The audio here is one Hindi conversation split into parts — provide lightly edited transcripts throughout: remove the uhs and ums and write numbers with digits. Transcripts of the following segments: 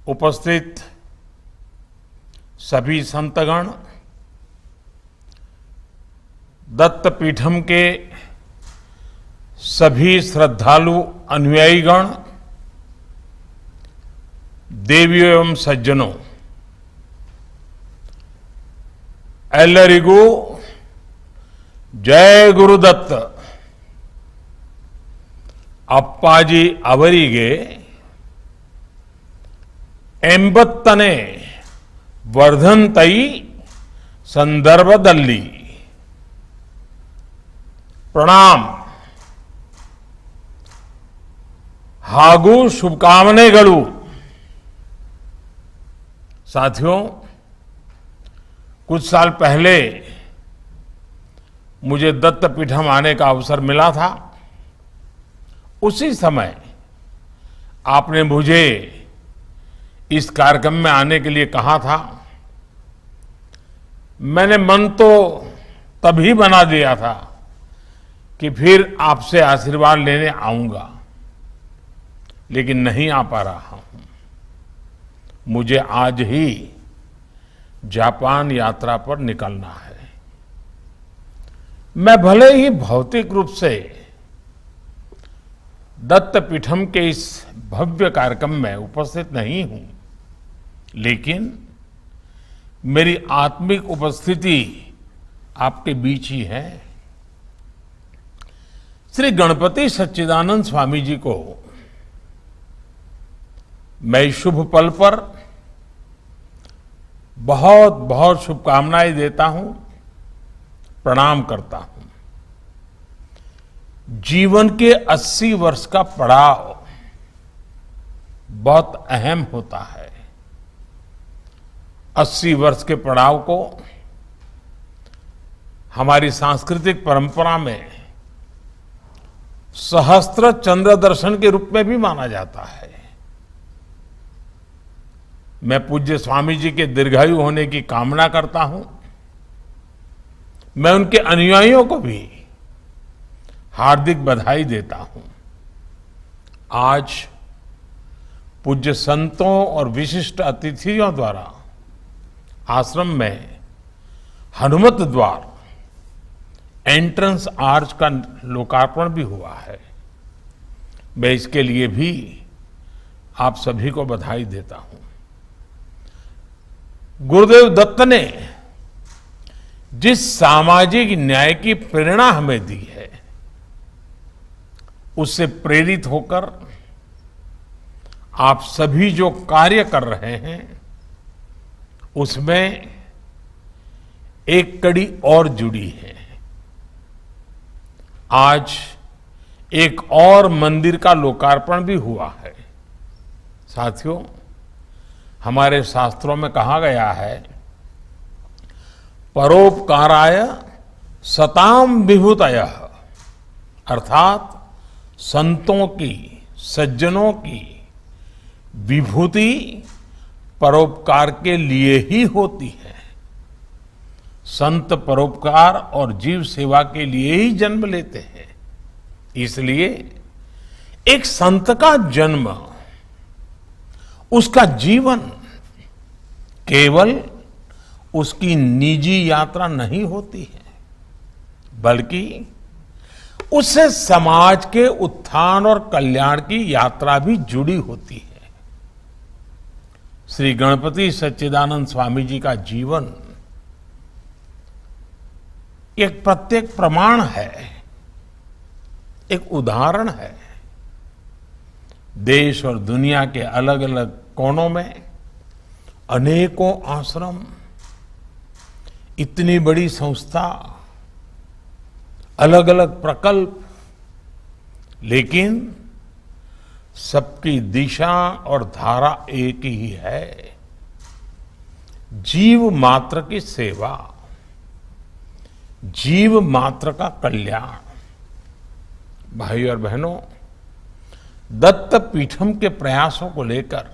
उपस्थित सभी संतगण, दत्तपीठम के सभी श्रद्धालु अनुयायीगण, देवियों एवं सज्जनों, एल्लरिगू जय गुरुदत्त। अप्पाजी अवरिगे ಎಂಬತ್ತನೇ ವರ್ಧಂತೈ ಸಂದರ್ಭದಲ್ಲಿ प्रणाम ಹಾಗೂ शुभकामनेಗಳು। साथियों, कुछ साल पहले मुझे दत्तपीठम आने का अवसर मिला था। उसी समय आपने मुझे इस कार्यक्रम में आने के लिए कहा था। मैंने मन तो तभी बना दिया था कि फिर आपसे आशीर्वाद लेने आऊंगा, लेकिन नहीं आ पा रहा हूं। मुझे आज ही जापान यात्रा पर निकलना है। मैं भले ही भौतिक रूप से दत्तपीठम के इस भव्य कार्यक्रम में उपस्थित नहीं हूं, लेकिन मेरी आत्मिक उपस्थिति आपके बीच ही है। श्री गणपति सच्चिदानंद स्वामी जी को मैं इस शुभ पल पर बहुत बहुत शुभकामनाएं देता हूं, प्रणाम करता हूं। जीवन के 80 वर्ष का पड़ाव बहुत अहम होता है। 80 वर्ष के पड़ाव को हमारी सांस्कृतिक परंपरा में सहस्त्र चंद्र दर्शन के रूप में भी माना जाता है। मैं पूज्य स्वामी जी के दीर्घायु होने की कामना करता हूं। मैं उनके अनुयायियों को भी हार्दिक बधाई देता हूं। आज पूज्य संतों और विशिष्ट अतिथियों द्वारा आश्रम में हनुमत द्वार एंट्रेंस आर्च का लोकार्पण भी हुआ है। मैं इसके लिए भी आप सभी को बधाई देता हूं। गुरुदेव दत्त ने जिस सामाजिक न्याय की प्रेरणा हमें दी है, उससे प्रेरित होकर आप सभी जो कार्य कर रहे हैं, उसमें एक कड़ी और जुड़ी है। आज एक और मंदिर का लोकार्पण भी हुआ है। साथियों, हमारे शास्त्रों में कहा गया है, परोपकाराय सताम विभूतयः, अर्थात संतों की, सज्जनों की विभूति परोपकार के लिए ही होती है। संत परोपकार और जीव सेवा के लिए ही जन्म लेते हैं। इसलिए एक संत का जन्म, उसका जीवन केवल उसकी निजी यात्रा नहीं होती है, बल्कि उससे समाज के उत्थान और कल्याण की यात्रा भी जुड़ी होती है। श्री गणपति सच्चिदानंद स्वामी जी का जीवन एक प्रत्येक प्रमाण है, एक उदाहरण है। देश और दुनिया के अलग अलग कोनों में अनेकों आश्रम, इतनी बड़ी संस्था, अलग अलग प्रकल्प, लेकिन सबकी दिशा और धारा एक ही है, जीव मात्र की सेवा, जीव मात्र का कल्याण। भाई और बहनों, दत्तपीठम के प्रयासों को लेकर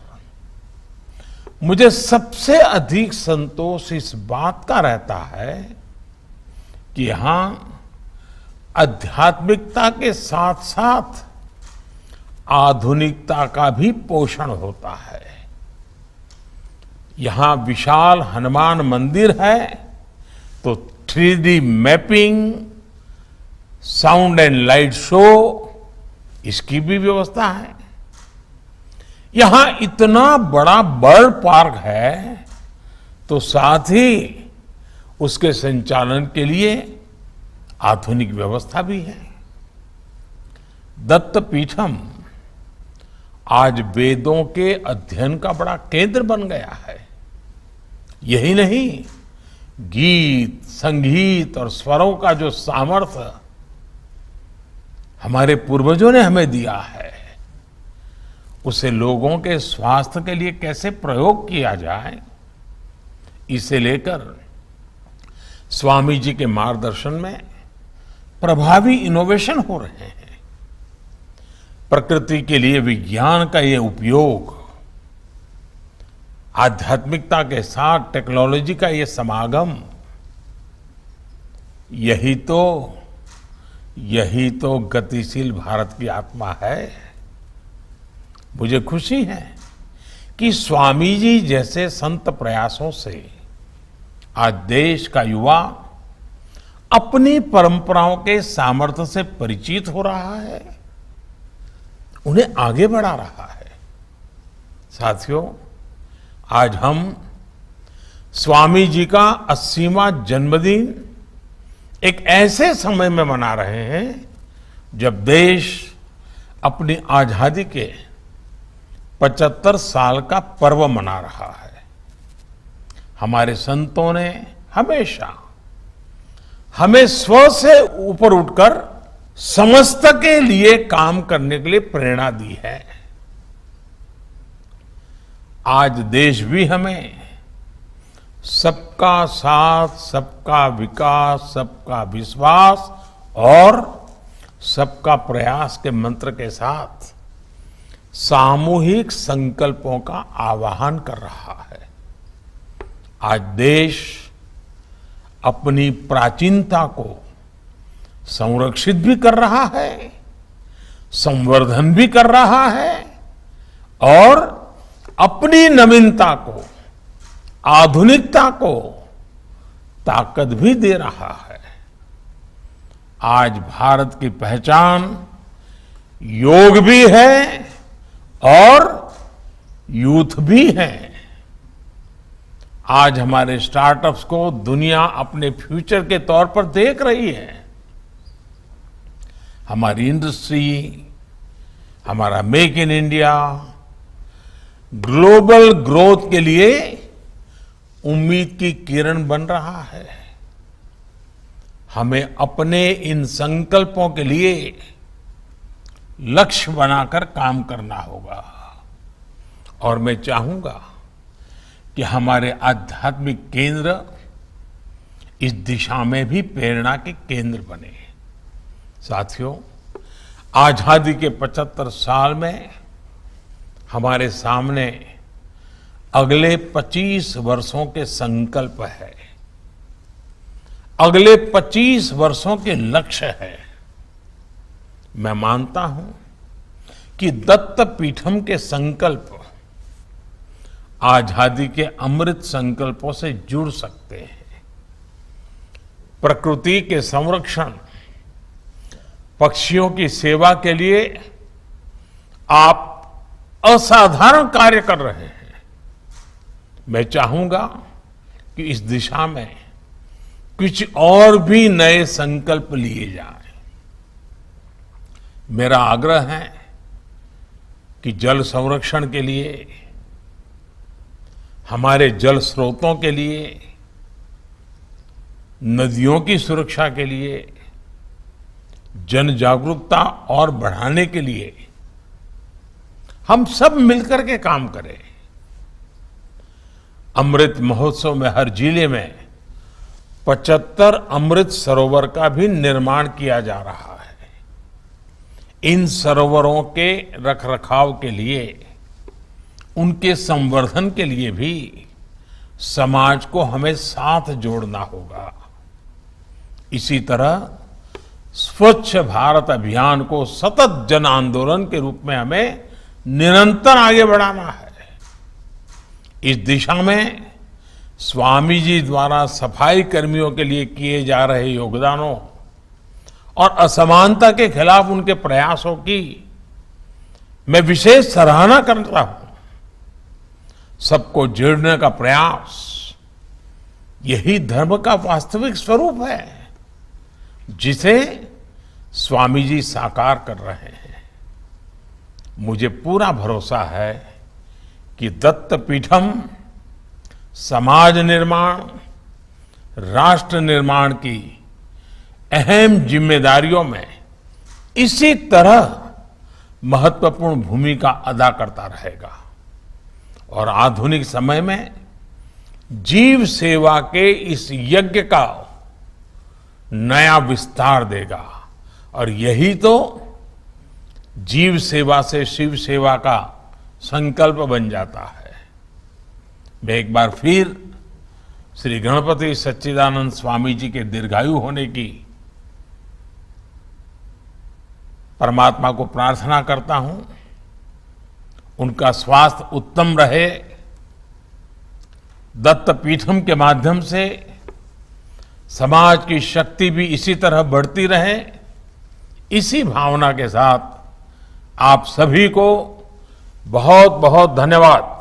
मुझे सबसे अधिक संतोष इस बात का रहता है कि यहां आध्यात्मिकता के साथ साथ आधुनिकता का भी पोषण होता है। यहां विशाल हनुमान मंदिर है तो 3D mapping, sound and light show, इसकी भी व्यवस्था है। यहां इतना बड़ा बर्ड पार्क है तो साथ ही उसके संचालन के लिए आधुनिक व्यवस्था भी है। दत्त पीठम आज वेदों के अध्ययन का बड़ा केंद्र बन गया है। यही नहीं, गीत, संगीत और स्वरों का जो सामर्थ्य हमारे पूर्वजों ने हमें दिया है, उसे लोगों के स्वास्थ्य के लिए कैसे प्रयोग किया जाए, इसे लेकर स्वामी जी के मार्गदर्शन में प्रभावी इनोवेशन हो रहे हैं। प्रकृति के लिए विज्ञान का ये उपयोग, आध्यात्मिकता के साथ टेक्नोलॉजी का ये समागम, यही तो गतिशील भारत की आत्मा है। मुझे खुशी है कि स्वामी जी जैसे संत प्रयासों से आज देश का युवा अपनी परंपराओं के सामर्थ्य से परिचित हो रहा है, उन्हें आगे बढ़ा रहा है। साथियों, आज हम स्वामी जी का 80वां जन्मदिन एक ऐसे समय में मना रहे हैं जब देश अपनी आजादी के 75 साल का पर्व मना रहा है। हमारे संतों ने हमेशा हमें स्व से ऊपर उठकर समस्त के लिए काम करने के लिए प्रेरणा दी है। आज देश भी हमें सबका साथ, सबका विकास, सबका विश्वास और सबका प्रयास के मंत्र के साथ सामूहिक संकल्पों का आह्वान कर रहा है। आज देश अपनी प्राचीनता को संरक्षित भी कर रहा है, संवर्धन भी कर रहा है और अपनी नवीनता को, आधुनिकता को ताकत भी दे रहा है। आज भारत की पहचान योग भी है और यूथ भी है। आज हमारे स्टार्टअप्स को दुनिया अपने फ्यूचर के तौर पर देख रही है। हमारी इंडस्ट्री, हमारा make in India global growth के लिए उम्मीद की किरण बन रहा है। हमें अपने इन संकल्पों के लिए लक्ष्य बनाकर काम करना होगा और मैं चाहूंगा कि हमारे आध्यात्मिक केंद्र इस दिशा में भी प्रेरणा के केंद्र बने। साथियों, आजादी के 75 साल में हमारे सामने अगले 25 वर्षों के संकल्प है, अगले 25 वर्षों के लक्ष्य है। मैं मानता हूं कि दत्त पीठम के संकल्प आजादी के अमृत संकल्पों से जुड़ सकते हैं। प्रकृति के संरक्षण, पक्षियों की सेवा के लिए आप असाधारण कार्य कर रहे हैं। मैं चाहूंगा कि इस दिशा में कुछ और भी नए संकल्प लिए जाएं। मेरा आग्रह है कि जल संरक्षण के लिए, हमारे जल स्रोतों के लिए, नदियों की सुरक्षा के लिए, जन जागरूकता और बढ़ाने के लिए हम सब मिलकर के काम करें। अमृत महोत्सव में हर जिले में 75 अमृत सरोवर का भी निर्माण किया जा रहा है। इन सरोवरों के रखरखाव के लिए, उनके संवर्धन के लिए भी समाज को हमें साथ जोड़ना होगा। इसी तरह स्वच्छ भारत अभियान को सतत जन आंदोलन के रूप में हमें निरंतर आगे बढ़ाना है। इस दिशा में स्वामी जी द्वारा सफाई कर्मियों के लिए किए जा रहे योगदानों और असमानता के खिलाफ उनके प्रयासों की मैं विशेष सराहना करता हूं। सबको जोड़ने का प्रयास, यही धर्म का वास्तविक स्वरूप है, जिसे स्वामी जी साकार कर रहे हैं। मुझे पूरा भरोसा है कि दत्त पीठम समाज निर्माण, राष्ट्र निर्माण की अहम जिम्मेदारियों में इसी तरह महत्वपूर्ण भूमिका अदा करता रहेगा और आधुनिक समय में जीव सेवा के इस यज्ञ का नया विस्तार देगा। और यही तो जीव सेवा से शिव सेवा का संकल्प बन जाता है। मैं एक बार फिर श्री गणपति सच्चिदानंद स्वामी जी के दीर्घायु होने की परमात्मा को प्रार्थना करता हूं, उनका स्वास्थ्य उत्तम रहे, दत्त पीठम के माध्यम से समाज की शक्ति भी इसी तरह बढ़ती रहे। इसी भावना के साथ आप सभी को बहुत बहुत धन्यवाद।